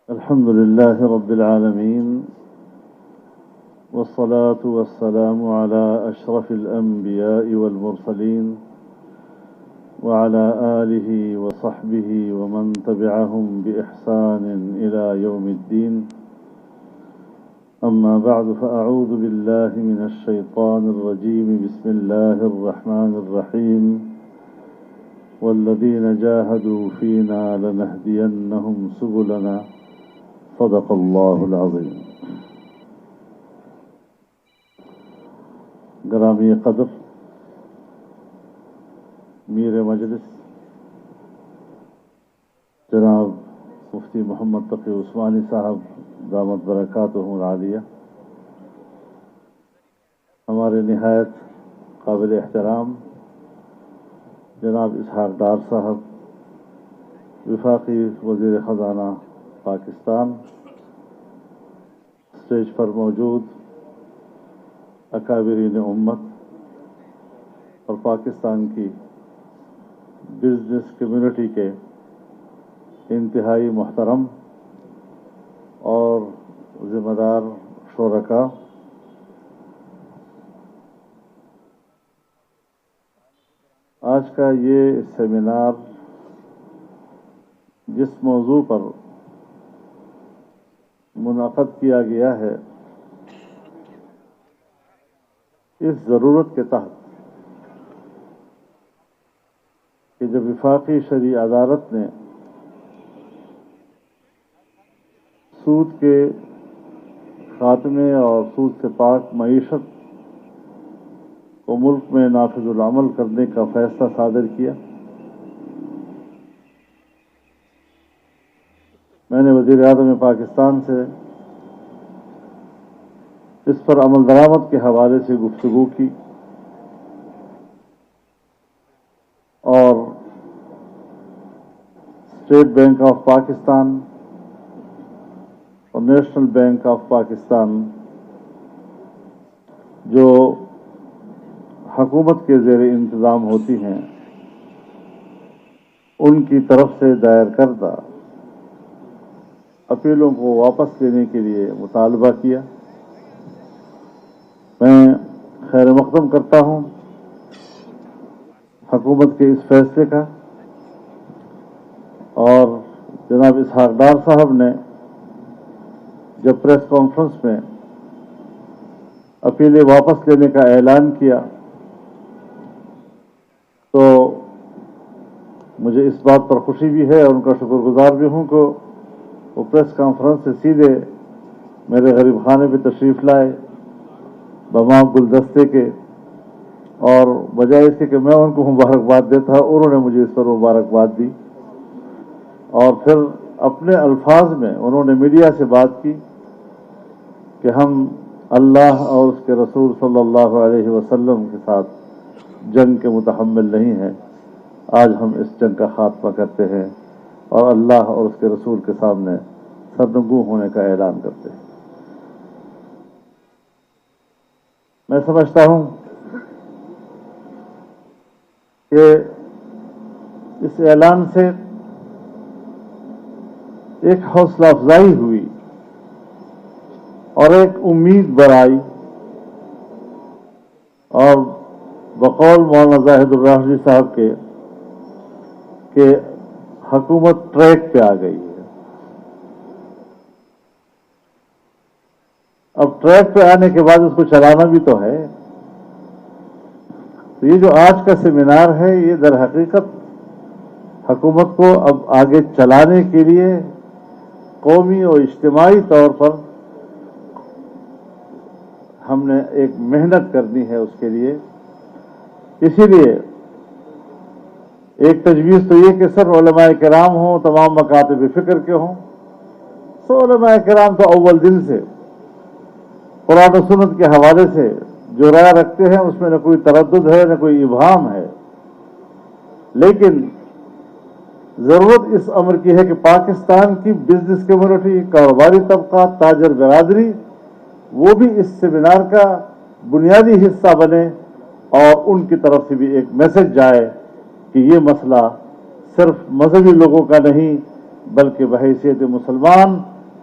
الحمد لله رب العالمين، والصلاة والسلام على أشرف الأنبياء والمرسلين وعلى آله وصحبه ومن تبعهم بإحسان إلى يوم الدين. أما بعد، فأعوذ بالله من الشيطان الرجيم. بسم الله الرحمن الرحيم. والذين جاهدوا فينا لنهدينهم سبلنا صدق اللہ العظیم. گرامی قدر میر مجلس جناب مفتی محمد تقی عثمانی صاحب دامت برکاتہم العالیہ، ہمارے نہایت قابل احترام جناب اسحاق ڈار صاحب، وفاقی وزیر خزانہ پاکستان، اسٹیج پر موجود اکابرین امت اور پاکستان کی بزنس کمیونٹی کے انتہائی محترم اور ذمہ دار شرکاء، آج کا یہ سیمینار جس موضوع پر منعقد کیا گیا ہے، اس ضرورت کے تحت کہ جب وفاقی شرعی عدالت نے سود کے خاتمے اور سود سے پاک معیشت کو ملک میں نافذ العمل کرنے کا فیصلہ صادر کیا، میں نے وزیر اعظم پاکستان سے اس پر عمل درآمد کے حوالے سے گفتگو کی اور اسٹیٹ بینک آف پاکستان اور نیشنل بینک آف پاکستان جو حکومت کے زیر انتظام ہوتی ہیں، ان کی طرف سے دائر کردہ اپیلوں کو واپس لینے کے لیے مطالبہ کیا. میں خیر مقدم کرتا ہوں حکومت کے اس فیصلے کا، اور جناب اسحاق ڈار صاحب نے جب پریس کانفرنس میں اپیلیں واپس لینے کا اعلان کیا تو مجھے اس بات پر خوشی بھی ہے اور ان کا شکر گزار بھی ہوں کہ وہ پریس کانفرنس سے سیدھے میرے غریب خانے پہ تشریف لائے بما گلدستے کے، اور بجائے اس کے کہ میں ان کو مبارکباد دیتا، انہوں نے مجھے اس پر مبارکباد دی، اور پھر اپنے الفاظ میں انہوں نے میڈیا سے بات کی کہ ہم اللہ اور اس کے رسول صلی اللہ علیہ وسلم کے ساتھ جنگ کے متحمل نہیں ہیں، آج ہم اس جنگ کا خاتمہ کرتے ہیں اور اللہ اور اس کے رسول کے سامنے سرنگوں ہونے کا اعلان کرتے ہیں. میں سمجھتا ہوں کہ اس اعلان سے ایک حوصلہ افزائی ہوئی اور ایک امید برائی، اور بقول مولانا زاہد الراحجی صاحب کے کہ حکومت ٹریک پہ آ گئی ہے. اب ٹریک پہ آنے کے بعد اس کو چلانا بھی تو ہے. تو یہ جو آج کا سیمینار ہے، یہ در حقیقت حکومت کو اب آگے چلانے کے لیے قومی اور اجتماعی طور پر ہم نے ایک محنت کرنی ہے اس کے لیے. اسی لیے ایک تجویز تو یہ کہ صرف علماء کرام ہوں، تمام مکاتب فکر کے ہوں. سو علماء کرام تو اول دن سے قرآن و سنت کے حوالے سے جو رائے رکھتے ہیں اس میں نہ کوئی تردد ہے نہ کوئی ابہام ہے، لیکن ضرورت اس امر کی ہے کہ پاکستان کی بزنس کمیونٹی، کاروباری طبقہ، تاجر برادری، وہ بھی اس سیمینار کا بنیادی حصہ بنے اور ان کی طرف سے بھی ایک میسج جائے کہ یہ مسئلہ صرف مذہبی لوگوں کا نہیں بلکہ بحیثیت مسلمان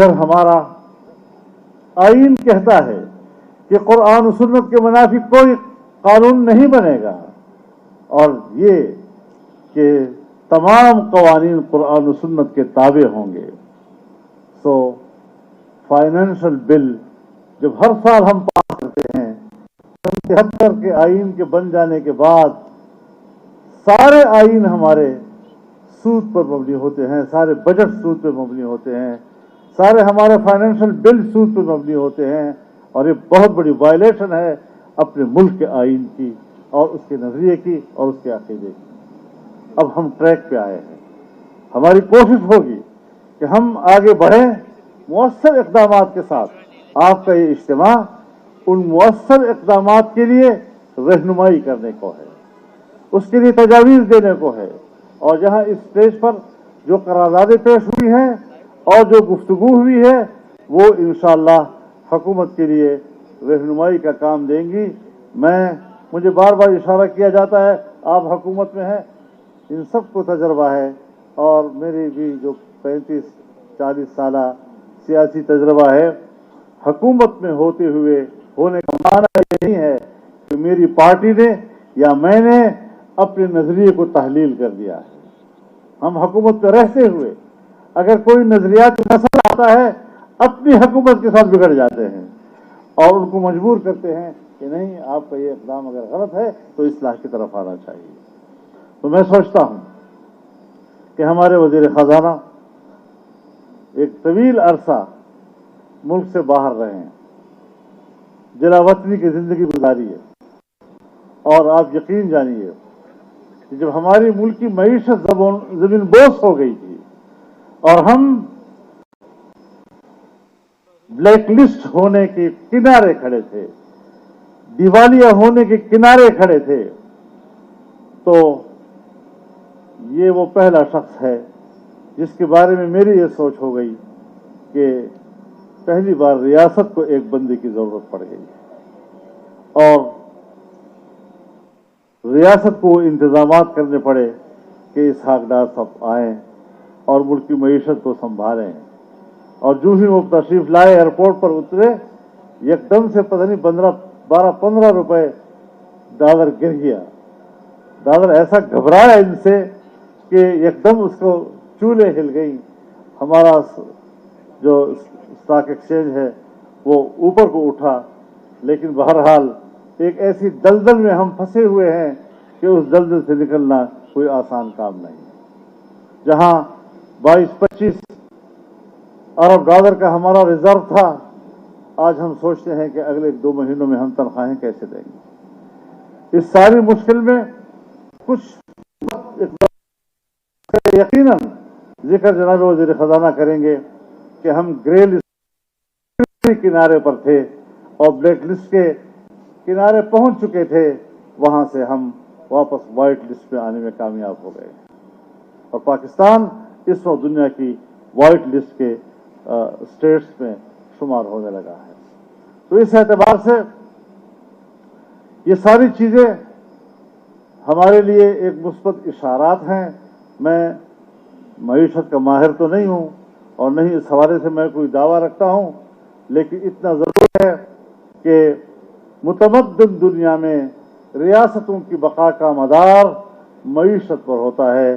پھر ہمارا آئین کہتا ہے کہ قرآن و سنت کے منافی کوئی قانون نہیں بنے گا، اور یہ کہ تمام قوانین قرآن و سنت کے تابع ہوں گے۔ سو فائنینشل بل جب ہر سال ہم پاس کرتے ہیں، 73 کے آئین کے بن جانے کے بعد سارے آئین ہمارے سود پر مبنی ہوتے ہیں، سارے بجٹ سود پر مبنی ہوتے ہیں، سارے ہمارے فائنینشل بل سود پر مبنی ہوتے ہیں، اور یہ بہت بڑی وائلیشن ہے اپنے ملک کے آئین کی اور اس کے نظریے کی اور اس کے عقیدے کی۔ اب ہم ٹریک پہ آئے ہیں، ہماری کوشش ہوگی کہ ہم آگے بڑھیں مؤثر اقدامات کے ساتھ۔ آپ کا یہ اجتماع ان مؤثر اقدامات کے لیے رہنمائی کرنے کو ہے، اس کے لیے تجاویز دینے کو ہے، اور جہاں اس اسٹیج پر جو قراردادیں پیش ہوئی ہیں اور جو گفتگو ہوئی ہے وہ انشاءاللہ حکومت کے لیے رہنمائی کا کام دیں گی۔ مجھے بار بار اشارہ کیا جاتا ہے آپ حکومت میں ہیں، ان سب کو تجربہ ہے، اور میری بھی جو 35-40 سالہ سیاسی تجربہ ہے، حکومت میں ہوتے ہوئے ہونے کا معنی یہ نہیں ہے کہ میری پارٹی نے یا میں نے اپنے نظریے کو تحلیل کر دیا ہے۔ ہم حکومت میں رہتے ہوئے اگر کوئی نظریاتی مسئلہ آتا ہے اپنی حکومت کے ساتھ بگڑ جاتے ہیں اور ان کو مجبور کرتے ہیں کہ نہیں، آپ کا یہ اقدام اگر غلط ہے تو اصلاح کی طرف آنا چاہیے۔ تو میں سوچتا ہوں کہ ہمارے وزیر خزانہ ایک طویل عرصہ ملک سے باہر رہے ہیں، جلا وطنی کی زندگی گزاری ہے، اور آپ یقین جانیے کہ جب ہماری ملک کی معیشت زمین بوس ہو گئی تھی اور ہم بلیک لسٹ ہونے کے کنارے کھڑے تھے، دیوالیہ ہونے کے کنارے کھڑے تھے، تو یہ وہ پہلا شخص ہے جس کے بارے میں میری یہ سوچ ہو گئی کہ پہلی بار ریاست کو ایک بندے کی ضرورت پڑ گئی، اور ریاست کو انتظامات کرنے پڑے کہ اسحاق ڈار صاحب آئیں اور ملک کی معیشت کو سنبھالیں۔ اور جو ہی وہ تشریف لائے ایئرپورٹ پر اترے، یکدم سے پتہ نہیں 12-15 روپے ڈالر گر گیا۔ ڈالر ایسا گھبرایا ان سے کہ یکدم اس کو چولے ہل گئی۔ ہمارا جو اسٹاک ایکسچینج ہے وہ اوپر کو اٹھا، لیکن بہرحال ایک ایسی دلدل میں ہم پھنسے ہوئے ہیں کہ اس دلدل سے نکلنا کوئی آسان کام نہیں ہے۔ جہاں 22-25 ارب ڈالر کا ہمارا ریزرو تھا، آج ہم سوچتے ہیں کہ اگلے 2 مہینوں میں ہم تنخواہیں کیسے دیں گے۔ اس ساری مشکل میں کچھ یقیناً ذکر جناب وزیر خزانہ کریں گے کہ ہم گرے لسٹ کے کنارے پر تھے اور بلیک لسٹ کے کنارے پہنچ چکے تھے، وہاں سے ہم واپس وائٹ لسٹ پہ آنے میں کامیاب ہو گئے، اور پاکستان اس وقت دنیا کی وائٹ لسٹ کے اسٹیٹس میں شمار ہونے لگا ہے۔ تو اس اعتبار سے یہ ساری چیزیں ہمارے لیے ایک مثبت اشارات ہیں۔ میں معیشت کا ماہر تو نہیں ہوں اور نہیں اس حوالے سے میں کوئی دعویٰ رکھتا ہوں، لیکن اتنا ضرور ہے کہ متمدن دنیا میں ریاستوں کی بقا کا مدار معیشت پر ہوتا ہے،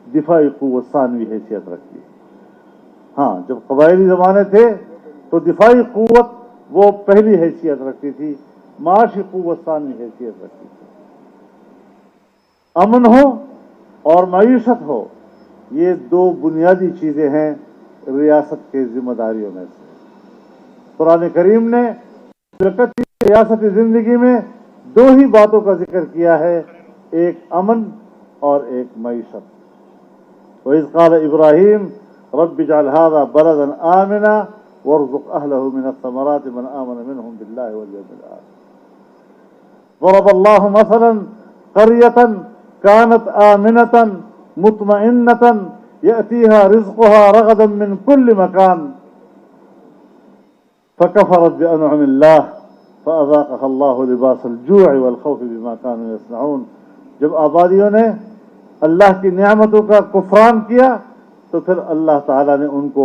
دفاعی قوت ثانوی حیثیت رکھتی ہے۔ ہاں، جب قبائلی زمانے تھے تو دفاعی قوت وہ پہلی حیثیت رکھتی تھی، معاشی قوت ثانوی حیثیت رکھتی تھی۔ امن ہو اور معیشت ہو، یہ 2 بنیادی چیزیں ہیں ریاست کے ذمہ داریوں میں سے۔ قرآن کریم نے ریاستی زندگی میں 2 ہی باتوں کا ذکر کیا ہے، ایک امن اور ایک معیشت۔ وَإِذْ قَالَ إِبْرَاهِيمُ رَبِّ اجْعَلْ هَٰذَا بَلَدًا آمِنًا وَارْزُقْ أَهْلَهُ مِنَ الثَّمَرَاتِ مَنْ آمَنَ مِنْهُم بِاللَّهِ وَالْيَوْمِ الْآخِرِ ضَرَبَ اللَّهُ مَثَلًا قَرْيَةً كَانَتْ آمِنَةً مُطْمَئِنَّةً يَأْتِيهَا رِزْقُهَا رَغَدًا مِّن كُلِّ مَكَانٍ فَكَفَرَتْ بِأَنْعُمِ اللَّهِ فَأَذَاقَهَا اللَّهُ لِبَاسَ الْجُوعِ وَالْخَوْفِ بِمَا كَانُوا يَصْنَعُونَ۔ جب آبادیوں نے اللہ کی نعمتوں کا کفران کیا تو پھر اللہ تعالیٰ نے ان کو